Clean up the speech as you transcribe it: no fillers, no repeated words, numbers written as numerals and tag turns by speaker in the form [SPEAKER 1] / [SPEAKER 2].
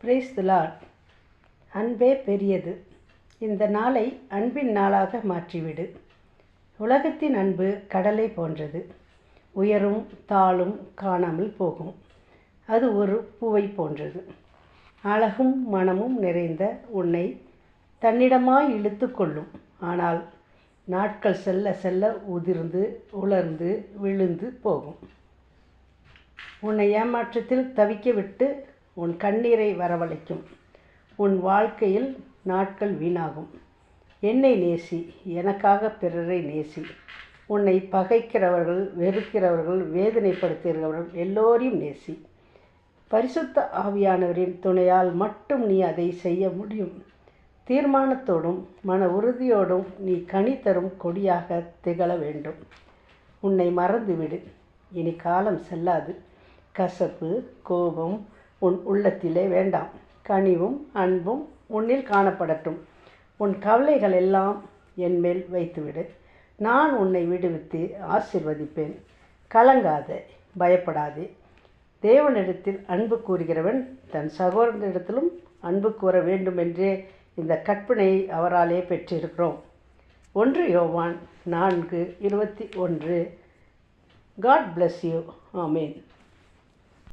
[SPEAKER 1] Praise the Lord. அன்பே பெரியது. இந்த நாளை அன்பின் நாளாக மாற்றிவிடு. உலகத்தின் அன்பு கடலை போன்றது. உயரும் தாழும் காணாமல் போகும். அது ஒரு பூவை போன்றது. அழகும் மனமும் நிறைந்த உன்னை தன்னிடமாய் இழுத்து கொள்ளும். ஆனால் நாட்கள் செல்ல செல்ல உதிர்ந்து உலர்ந்து விழுந்து போகும். உன்னை ஏமாற்றத்தில் தவிக்க விட்டு உன் கண்ணீரை வரவழைக்கும். உன் வாழ்க்கையில் நாட்கள் வீணாகும். என்னை நேசி, எனக்காக பிறரை நேசி. உன்னை பகைக்கிறவர்கள், வெறுக்கிறவர்கள், வேதனைப்படுத்துகிறவர்கள் எல்லோரையும் நேசி. பரிசுத்த ஆவியானவரின் துணையால் மட்டும் நீ அதை செய்ய முடியும். தீர்மானத்தோடும் மன உறுதியோடும் நீ கனி தரும் கொடியாக திகழ வேண்டும். உன்னை மறந்துவிடு. இனி காலம் செல்லாது. கசப்பு, கோபம் உன் உள்ளத்திலே வேண்டாம். கனிவும் அன்பும் உன்னில் காணப்படட்டும். உன் கவலைகள் எல்லாம் என்மேல் வைத்துவிடு. நான் உன்னை விடுவித்து ஆசீர்வதிப்பேன். கலங்காதே, பயப்படாதே. தேவனிடத்தில் அன்பு கூறுகிறவன் தன் சகோதரனிடத்திலும் அன்பு கூற வேண்டும் என்றே இந்த கற்பனையை அவராலே பெற்றிருக்கிறோம். 1 யோவான் 4:21. God bless you. Amen.